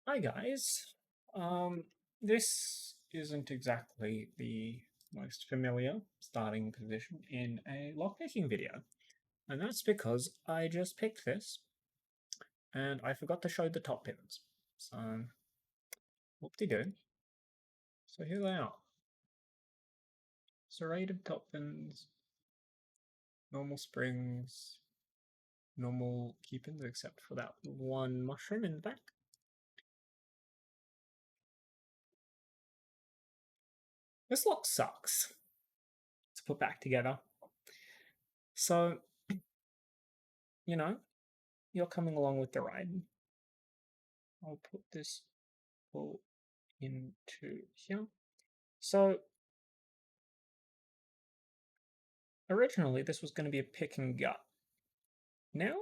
Hi guys. This isn't exactly the most familiar starting position in a lockpicking video, and that's because I just picked this and I forgot to show the top pins. So, whoop-de-doo. So here they are. Serrated top pins, normal springs, normal key pins except for that one mushroom in the back. This lock sucks to put back together. So, you're coming along with the ride. I'll put this all into here. So originally this was going to be a pick and gut. Now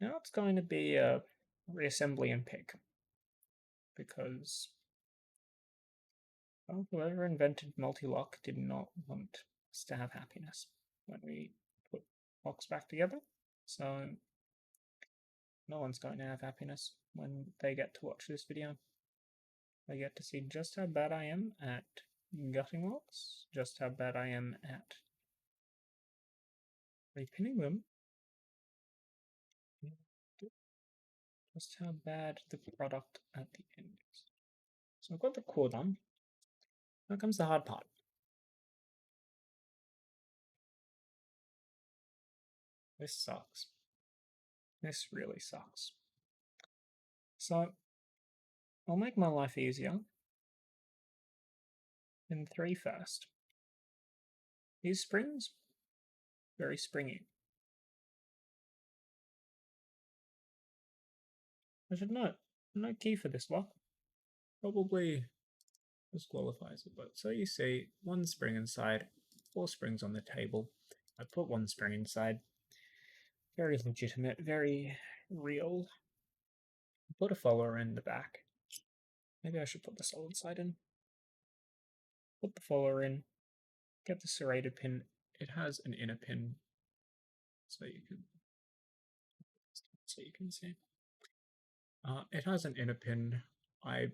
it's going to be a reassembly and pick because whoever invented multi-lock did not want us to have happiness when we put locks back together. So no one's going to have happiness when they get to watch this video. They get to see just how bad I am at gutting locks, just how bad I am at repinning them, just how bad the product at the end is. So I've got the core done. Now comes the hard part. This sucks. This really sucks. So I'll make my life easier in 3 first. These springs, very springy. I should note, no key for this lock. Probably disqualifies it, but so you see 1 spring inside, 4 springs on the table. I put 1 spring inside. Very legitimate, very real. Put a follower in the back. Maybe I should put the solid side in. Put the follower in. Get the serrated pin. It has an inner pin, so you can see. It has an inner pin. I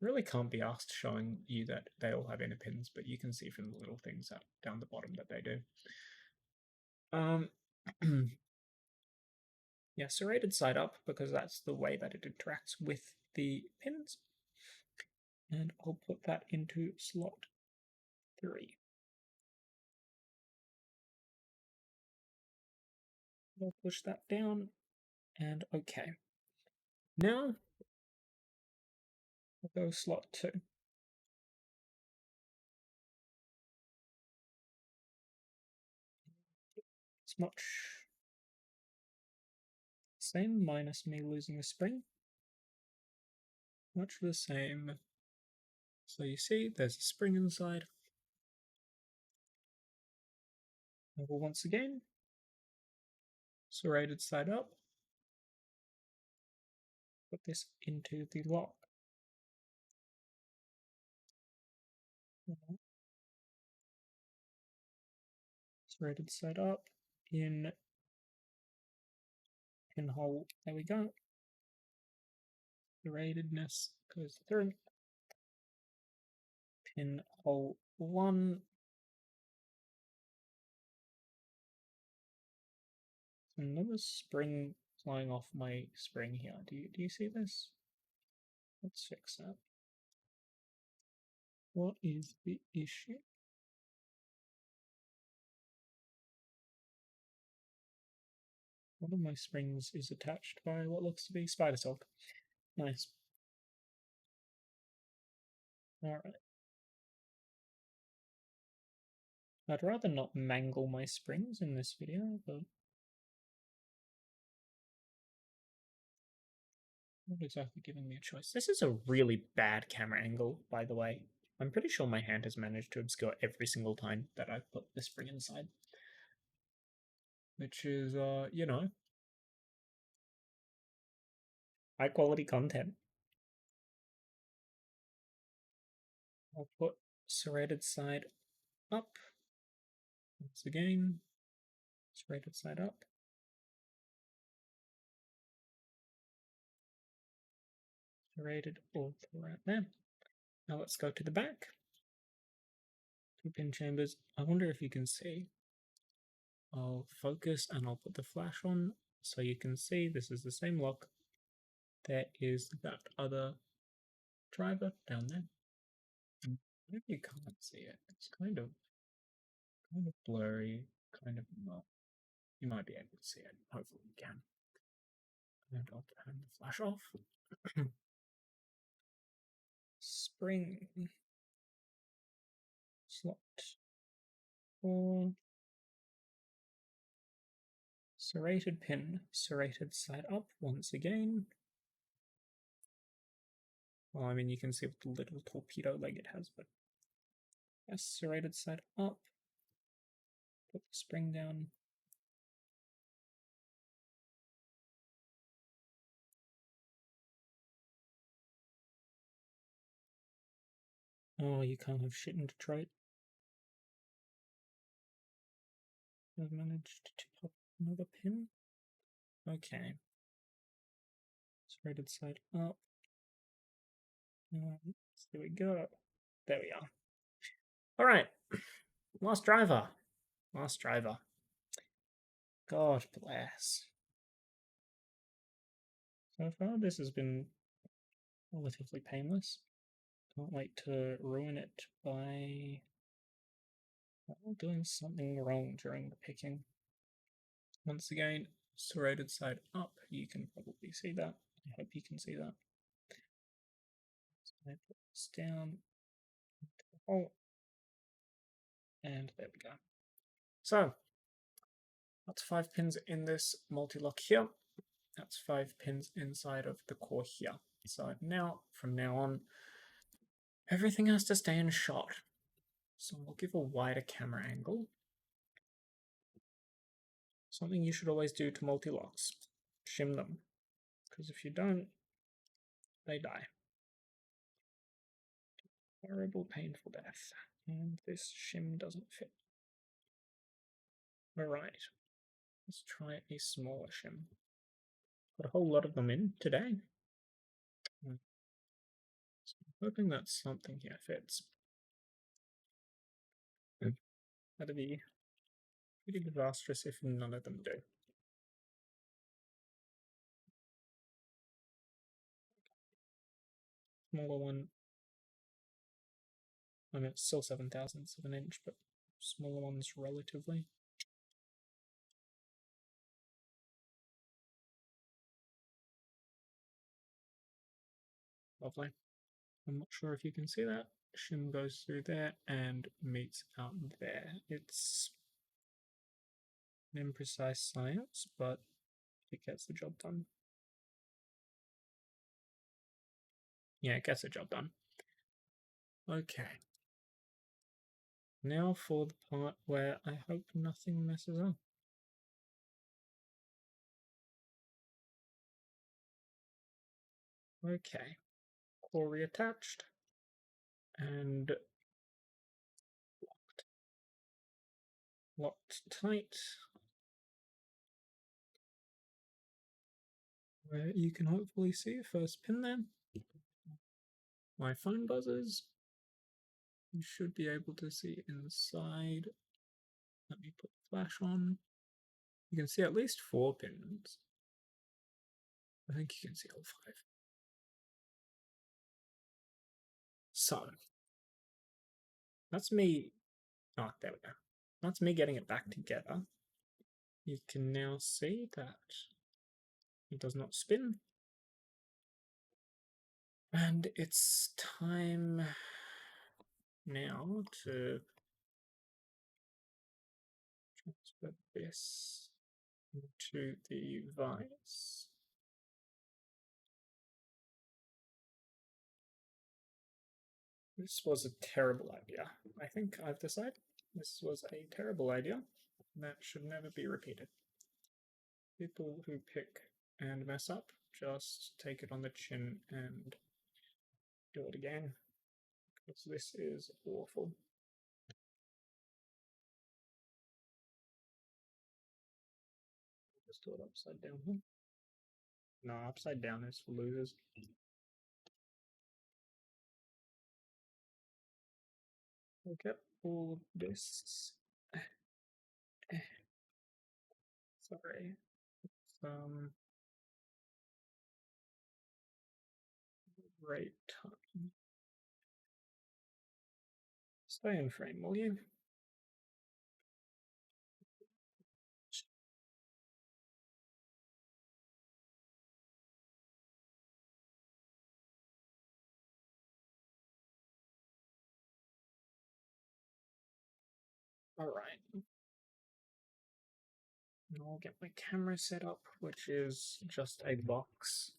really can't be asked showing you that they all have inner pins, but you can see from the little things down the bottom that they do. Yeah, serrated side up because that's the way that it interacts with the pins. And I'll put that into slot 3. I'll push that down and okay. Now we'll go slot 2. It's much same minus me losing a spring. Much the same. So you see there's a spring inside. I will once again serrated side up. Put this into the lock. Serrated side up in pinhole. There we go. Serratedness goes through. Pinhole 1. Another spring flying off my spring here. Do you see this? Let's fix that. What is the issue? One of my springs is attached by what looks to be spider silk. Nice. Alright. I'd rather not mangle my springs in this video, but not exactly giving me a choice. This is a really bad camera angle, by the way. I'm pretty sure my hand has managed to obscure every single time that I've put the spring inside. Which is, high quality content. I'll put serrated side up. Once again, serrated side up. Serrated all throughout there. Now let's go to the back. 2-pin chambers. I wonder if you can see. I'll focus and I'll put the flash on so you can see this is the same lock. There is that other driver down there. Maybe you can't see it. It's kind of blurry, kind of not. You might be able to see it. Hopefully you can. And I'll turn the flash off. Spring slot 4. Serrated pin, serrated side up once again. Well, I mean, you can see what the little torpedo leg it has, but yes, serrated side up. Put the spring down. Oh, you can't have shit in Detroit. I've managed to pop another pin. Okay. Serrated side up. There we go. There we are. All right. Last driver. Last driver. God bless. So far, this has been relatively painless. Can't wait to ruin it by doing something wrong during the picking. Once again, serrated side up. You can probably see that. I hope you can see that. So I put this down into the hole. And there we go. So, that's 5 pins in this multi-lock here. That's 5 pins inside of the core here. So now, from now on, everything has to stay in shot. So we'll give a wider camera angle. Something you should always do to multi-locks. Shim them. Because if you don't, they die. Horrible, painful death. And this shim doesn't fit. Alright. Let's try a smaller shim. Got a whole lot of them in today. So I'm hoping that something here fits. That'd be pretty disastrous if none of them do. Smaller one. I mean, it's still 7/1000 of an inch, but smaller ones relatively. Lovely. I'm not sure if you can see that. Shim goes through there and meets out there. It's an imprecise science, but it gets the job done. Yeah, it gets the job done. Okay. Now for the part where I hope nothing messes up. Okay. Core reattached. And locked. Locked tight. Where you can hopefully see a first pin there. My phone buzzers. You should be able to see inside. Let me put the flash on. You can see at least 4 pins. I think you can see all 5. So, that's me. Oh, there we go. That's me getting it back together. You can now see that it does not spin. And it's time now to transfer this into the vise. This was a terrible idea. I think I've decided this was a terrible idea that should never be repeated. People who pick and mess up, just take it on the chin and do it again, because this is awful. Just do it upside down. No, upside down is for losers. I'll get all this. Sorry. Right time. Stay in frame, will you? Alright. I'll get my camera set up, which is just a box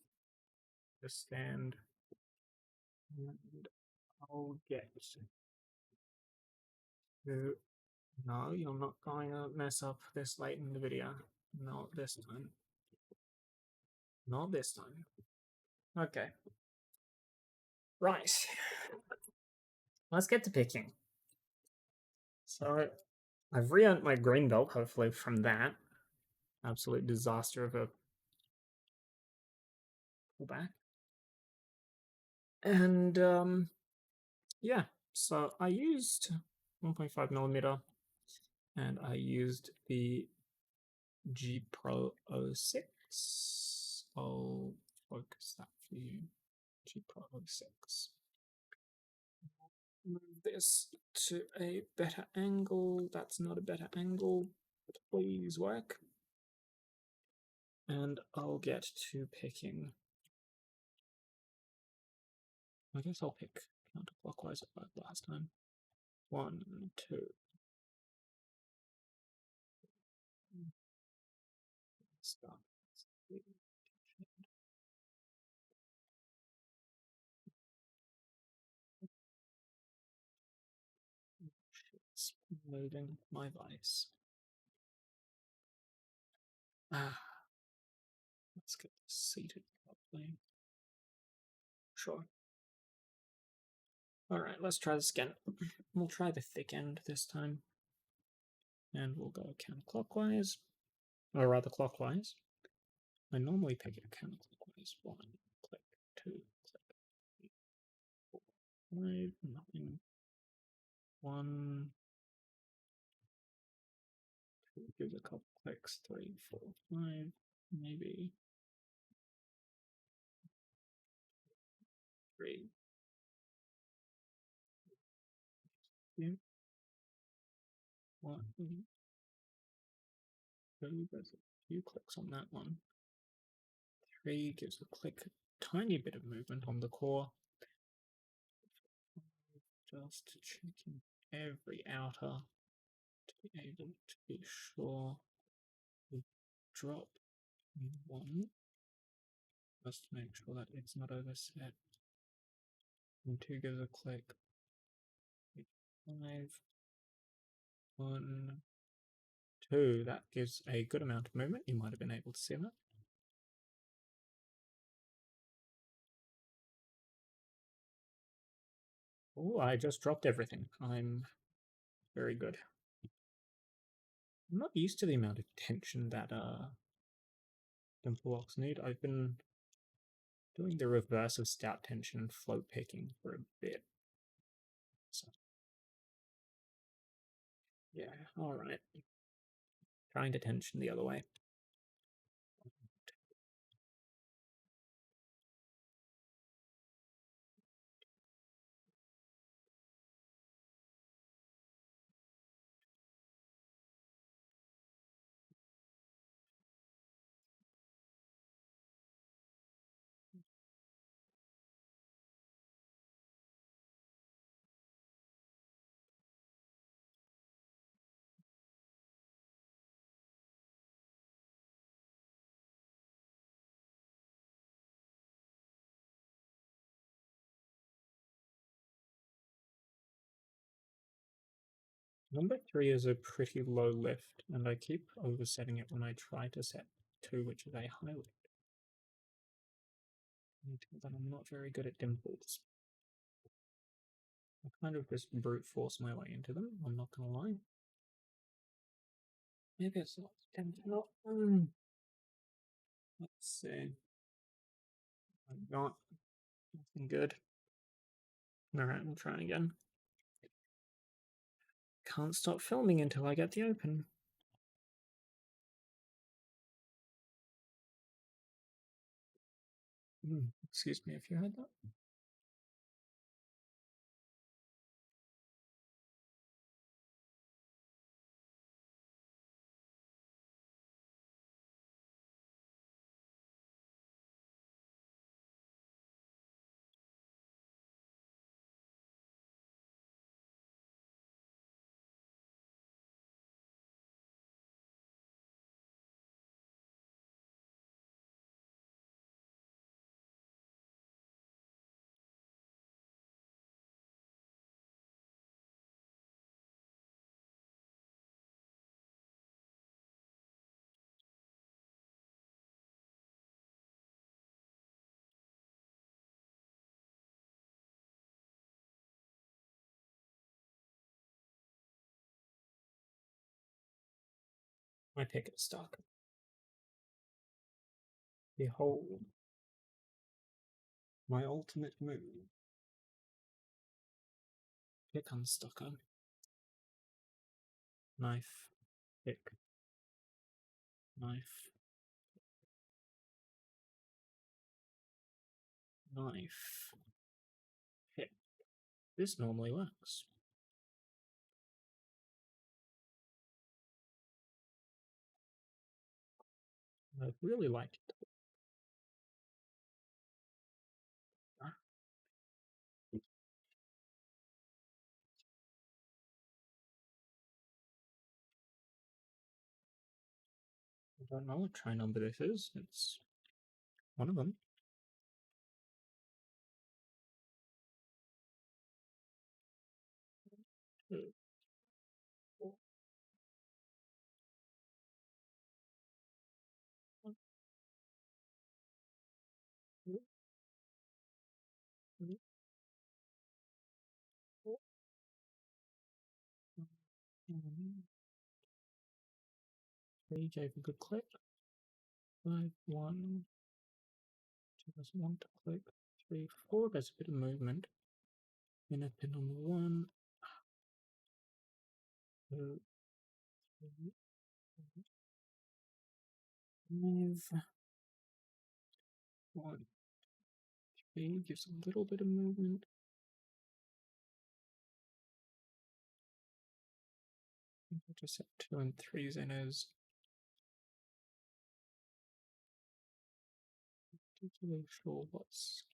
to stand. And I'll get to. No, you're not going to mess up this late in the video. Not this time. Not this time. Okay. Right. Let's get to picking. So, I've re-earned my green belt, hopefully, from that. Absolute disaster of a pullback. And, yeah. So, I used 1.5mm, and I used the G Pro 06. I'll focus that for you. G Pro 06. Move this to a better angle. That's not a better angle. Please work. And I'll get to picking. I guess I'll pick counterclockwise like last time. 1, 2. Stop. It's moving my vice. Let's get this seated properly. Sure. Alright, let's try this again. We'll try the thick end this time. And we'll go counterclockwise. Or rather clockwise. I normally pick it counterclockwise. 1, click, 2, click, 3, 4, 5, nothing. 1, 2, gives a couple clicks, 3, 4, 5, maybe. 3. Yeah. 1, 2, there's a few clicks on that one. 3 gives a click, tiny bit of movement on the core. Just checking every outer to be able to be sure we drop in 1. Just to make sure that it's not overset. And 2 gives a click. 5, 1, 2. That gives a good amount of movement. You might have been able to see that. Oh, I just dropped everything. I'm very good. I'm not used to the amount of tension that dimple locks need. I've been doing the reverse of stout tension and float picking for a bit. So, yeah, alright. Trying to tension the other way. Number 3 is a pretty low lift, and I keep oversetting it when I try to set 2, which is a high lift. That I'm not very good at dimples. I kind of just brute force my way into them, I'm not gonna lie. Maybe it's not dimple. Let's see. I've got nothing good. Alright, we'll try again. Can't stop filming until I get the open. Excuse me if you heard that. My pick is stuck. Behold, my ultimate move. Pick unstucker. Knife. Pick. Knife. Knife. Pick. This normally works. I'd really like it. I don't know what try number this is. It's one of them. Three gave a good click. 5, 1. 2 doesn't want to click. 3, 4. There's a bit of movement. Then a pin on the 1. 2, 3, 5. 1, 3. Gives a little bit of movement. I think I'll just set 2 and 3s in as. Not really sure what's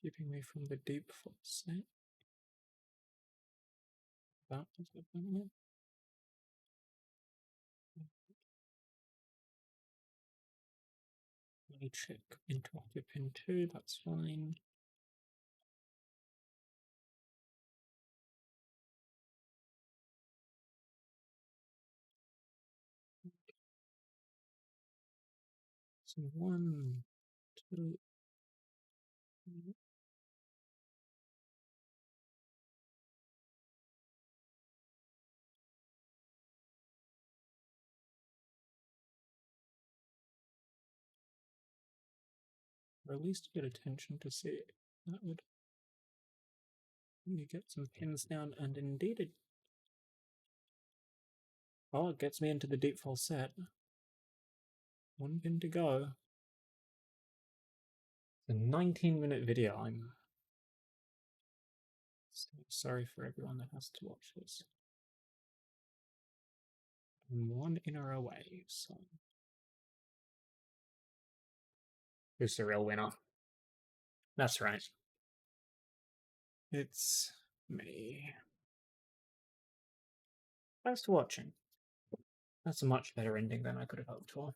keeping me from the deep foot set. That was the thing. Let me check interactive pin 2, that's fine. So 1, 2, 3. Or at least get attention to see it. That would let me get some pins down, and indeed it. Oh, it gets me into the deep falset. 1 pin to go. It's a 19-minute video. I'm so sorry for everyone that has to watch this. I'm 1 inner away, so. Who's the real winner? That's right. It's me. Thanks for watching. That's a much better ending than I could have hoped for.